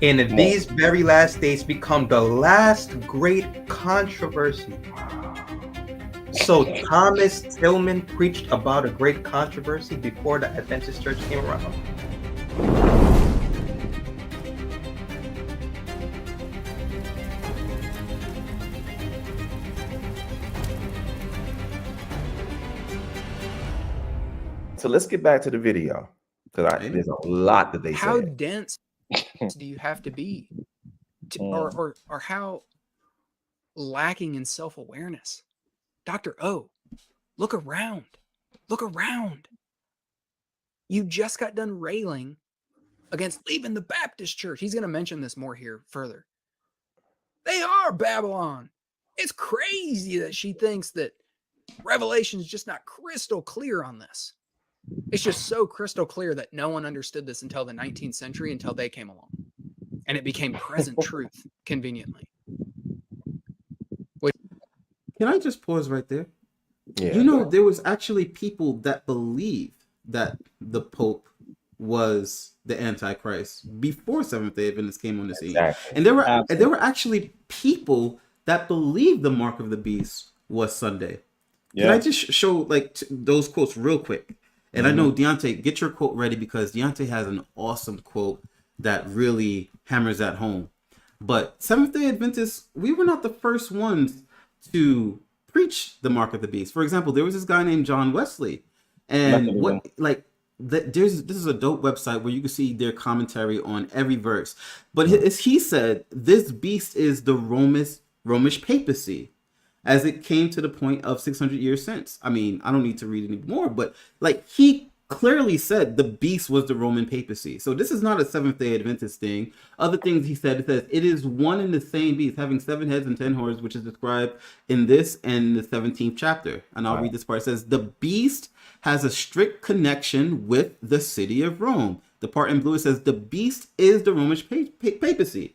And these very last days become the last great controversy. So Thomas Tillman preached about a great controversy before the Adventist Church came around. So let's get back to the video, because there's a lot that they How said. dense do you have to be, or how lacking in self-awareness? Dr. O, look around. Look around. You just got done railing against leaving the Baptist church. He's going to mention this more here further. They are Babylon. It's crazy that she thinks that Revelation is just not crystal clear on this. It's just so crystal clear that no one understood this until the 19th century, until they came along. And it became present truth conveniently. Can I just pause right there? Yeah. You know, there was actually people that believed that the Pope was the Antichrist before Seventh-day Adventists came on the scene. Exactly. And there were actually people that believed the mark of the beast was Sunday. Yeah. Can I just show like those quotes real quick? And I know, Deontay, get your quote ready, because Deontay has an awesome quote that really hammers that home. But Seventh-day Adventists, we were not the first ones to preach the mark of the beast. For example, there was this guy named John Wesley, and this is a dope website where you can see their commentary on every verse. But as he said, this beast is the Romish papacy, as it came to the point of 600 years since. I mean, I don't need to read any more, but like he clearly said the beast was the Roman papacy. So this is not a Seventh-day Adventist thing. Other things he said, it says it is one and the same beast, having 7 heads and 10 horns, which is described in this and the 17th chapter. And I'll read this part. It says, the beast has a strict connection with the city of Rome. The part in blue, it says the beast is the Romish papacy.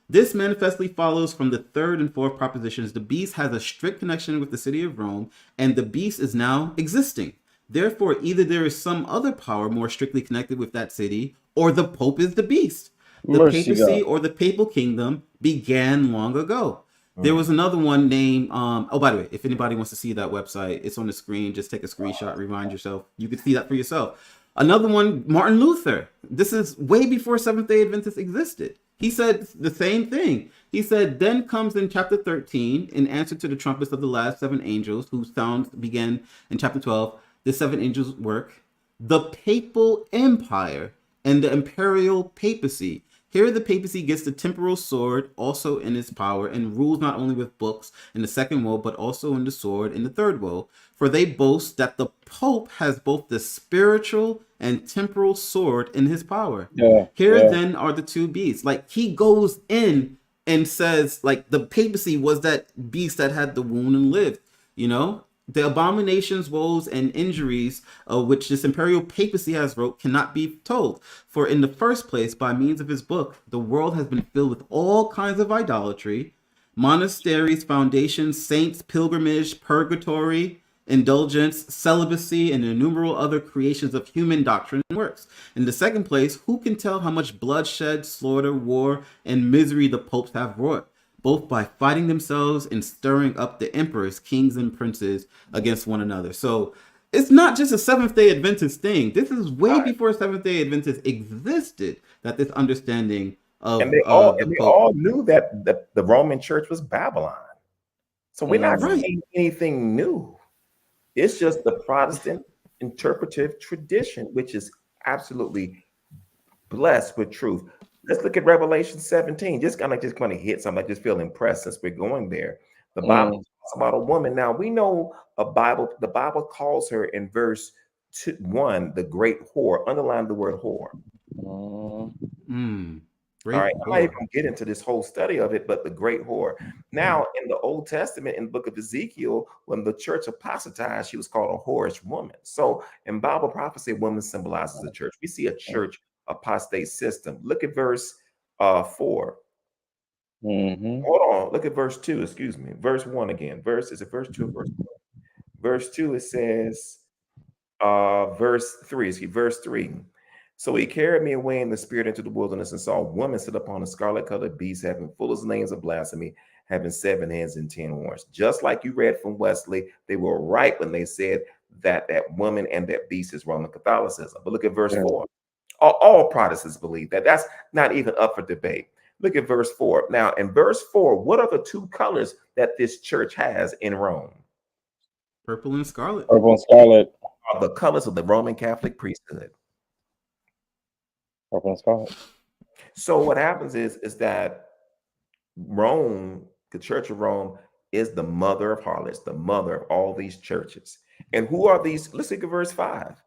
This manifestly follows from the third and fourth propositions. The beast has a strict connection with the city of Rome, and the beast is now existing. Therefore, either there is some other power more strictly connected with that city, or the Pope is the beast. The papacy or the papal kingdom began long ago. There was another one named, oh, by the way, if anybody wants to see that website, it's on the screen. Just take a screenshot, remind yourself. You can see that for yourself. Another one, Martin Luther. This is way before Seventh-day Adventists existed. He said the same thing. He said, then comes in chapter 13, in answer to the trumpets of the last 7 angels, whose sounds began in chapter 12, the 7 angels' work, the papal empire and the imperial papacy. Here the papacy gets the temporal sword also in its power, and rules not only with books in the second woe, but also in the sword in the third woe. For they boast that the Pope has both the spiritual and temporal sword in his power. Then are the 2 beasts. Like, he goes in and says, like, the papacy was that beast that had the wound and lived, you know? The abominations, woes, and injuries which this imperial papacy has wrote cannot be told. For in the first place, by means of his book, the world has been filled with all kinds of idolatry, monasteries, foundations, saints, pilgrimage, purgatory, indulgence, celibacy, and innumerable other creations of human doctrine and works. In the second place, who can tell how much bloodshed, slaughter, war, and misery the popes have wrought, both by fighting themselves and stirring up the emperors, kings, and princes against one another. So it's not just a Seventh-day Adventist thing. This is way before Seventh-day Adventists existed, that this understanding of and they all knew that the Roman Church was Babylon. So we're not saying anything new. It's just the Protestant interpretive tradition, which is absolutely blessed with truth. Let's look at Revelation 17. Just kind of hit something. I just feel impressed since we're going there. The Bible talks about a woman. Now we know the Bible calls her in verse 1, the great whore. Underline the word whore. All right, I'm not even going to get into this whole study of it, but the great whore. Now, in the Old Testament, in the book of Ezekiel, when the church apostatized, she was called a whorish woman. So in Bible prophecy, a woman symbolizes the church. We see a church apostate system. Look at verse 4. Hold on. Look at verse 2. Excuse me. Verse 1 again. Is it verse 2 or verse 1? Verse 2, it says, verse 3. Verse 3. So he carried me away in the spirit into the wilderness and saw a woman sit upon a scarlet-colored beast, having full of names of blasphemy, having 7 heads and 10 horns. Just like you read from Wesley, they were right when they said that that woman and that beast is Roman Catholicism. But look at verse 4. All Protestants believe that. That's not even up for debate. Look at verse 4. Now, in verse 4, what are the 2 colors that this church has in Rome? Purple and scarlet. Purple and scarlet. Are the colors of the Roman Catholic priesthood. Purple and scarlet. So what happens is that Rome, the Church of Rome, is the mother of harlots, the mother of all these churches. And who are these? Let's look at verse 5.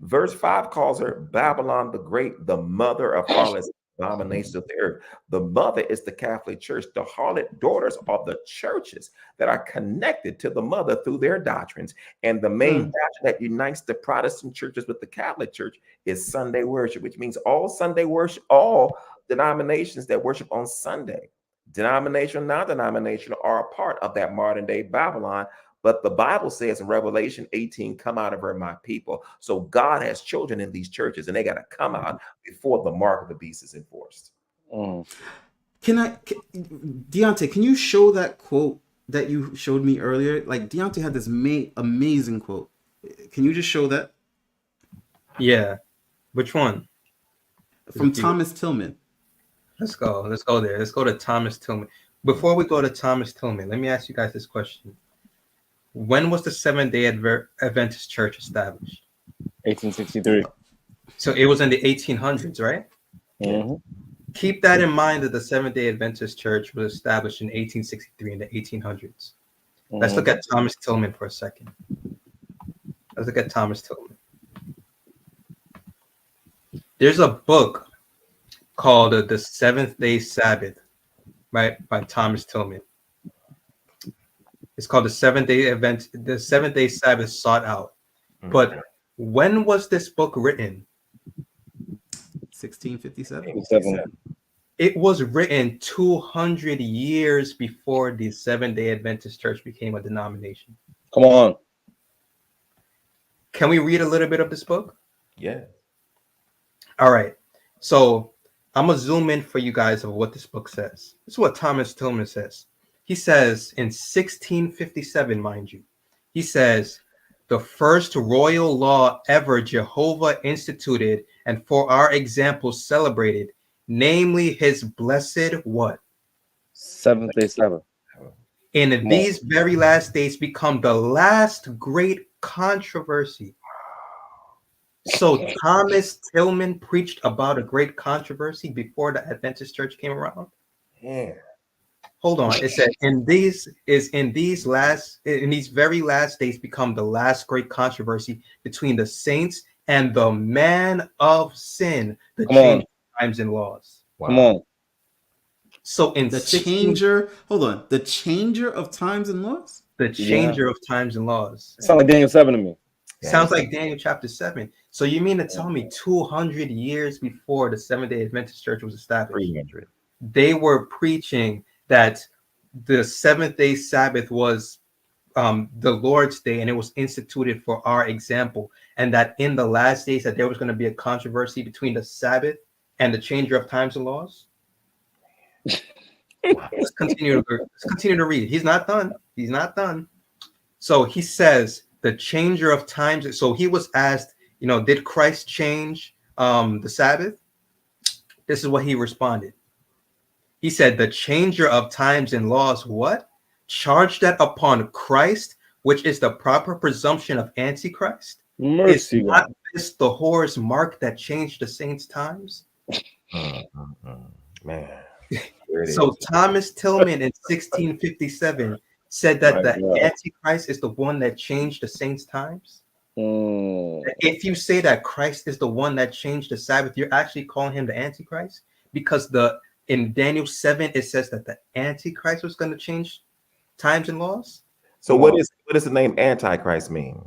Verse 5 calls her Babylon the Great, the mother of harlots, abominations of the earth. The mother is the Catholic Church. The harlot daughters are the churches that are connected to the mother through their doctrines. And the main doctrine that unites the Protestant churches with the Catholic Church is Sunday worship, which means all Sunday worship, all denominations that worship on Sunday, denominational, non-denominational, are a part of that modern day Babylon. But the Bible says in Revelation 18, come out of her, my people. So God has children in these churches, and they got to come out before the mark of the beast is enforced. Deontay, can you show that quote that you showed me earlier? Like, Deontay had this amazing quote. Can you just show that? Yeah. Which one? From Thomas Tillman. Let's go there. Let's go to Thomas Tillman. Before we go to Thomas Tillman, let me ask you guys this question. When was the Seventh-Day Adventist Church established? 1863. So it was in the 1800s, right? Mm-hmm. Keep that in mind that the Seventh-Day Adventist Church was established in 1863 in the 1800s. Mm-hmm. Let's look at Thomas Tillman for a second. Let's look at Thomas Tillman. There's a book called The Seventh-Day Sabbath, right, by Thomas Tillman. It's called the Seventh-Day Sabbath Sought Out. But when was this book written? 1657. It was written 200 years before the Seventh-Day Adventist Church became a denomination. Come on. Can we read a little bit of this book? Yeah. All right. So I'm going to zoom in for you guys of what this book says. This is what Thomas Tillman says. He says in 1657, mind you, he says, the first royal law ever Jehovah instituted and for our example celebrated, namely his blessed what? Seventh-day Sabbath. In these very last days become the last great controversy. So Thomas Tillman preached about a great controversy before the Adventist Church came around. Yeah. Hold on. It said in these very last days become the last great controversy between the saints and the man of sin, the change of times and laws. Wow. Come on. So in The changer of times and laws? The changer of times and laws. It sounds like Daniel 7 to me. Sounds like Daniel chapter 7. So you mean to tell me 200 years before the Seventh-Day Adventist Church was established, 300. they were preaching that the seventh-day Sabbath was the Lord's day and it was instituted for our example, and that in the last days that there was going to be a controversy between the Sabbath and the changer of times and laws? Let's continue to read. He's not done. So he says the changer of times. So he was asked, did Christ change the Sabbath? This is what he responded. He said, the changer of times and laws, what? Charge that upon Christ, which is the proper presumption of Antichrist. Mercy. Is not this the whore's mark that changed the saints' times? Man. So Thomas Tillman in 1657 said that the Antichrist is the one that changed the saints' times. If you say that Christ is the one that changed the Sabbath, you're actually calling him the Antichrist, because in Daniel 7 it says that the Antichrist was going to change times and laws. So what does the name Antichrist mean?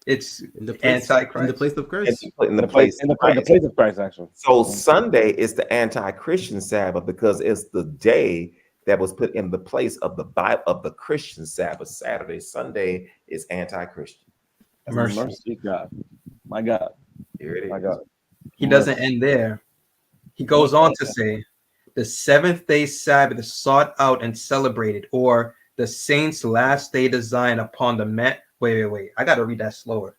It's in the place, Antichrist. In the place of Christ. In the place of Christ, actually. So Sunday is the anti-Christian Sabbath because it's the day that was put in the place of the Bible of the Christian Sabbath. Saturday, Sunday is anti-Christian. Mercy, God. My God. Here it is. I got it. He doesn't end there. He goes on to say, the seventh-day Sabbath is sought out and celebrated, or the saints' last day design upon the Wait. I got to read that slower.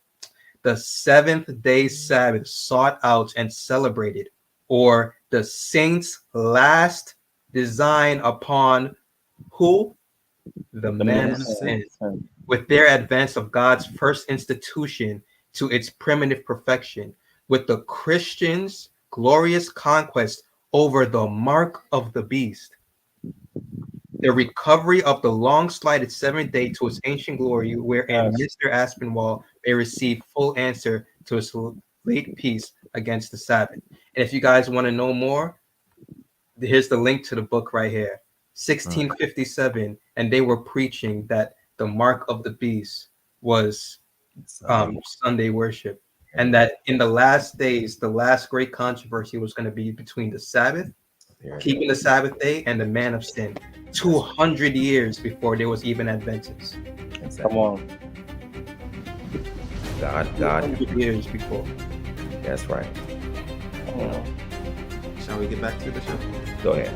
The seventh-day Sabbath sought out and celebrated, or the saints' last design upon who? The men of sin. With their advance of God's first institution to its primitive perfection, with the Christians' glorious conquest over the mark of the beast, the recovery of the long-slighted seventh day to its ancient glory, wherein Mr. Aspinwall may receive full answer to his late peace against the Sabbath. And if you guys want to know more, here's the link to the book right here. 1657, and they were preaching that the mark of the beast was Sunday worship, and that in the last days, the last great controversy was going to be between the Sabbath, keeping the Sabbath day, and the man of sin. 200 years before there was even Adventists. Come on. God. 200 years before. That's right. Shall we get back to the show? Go ahead.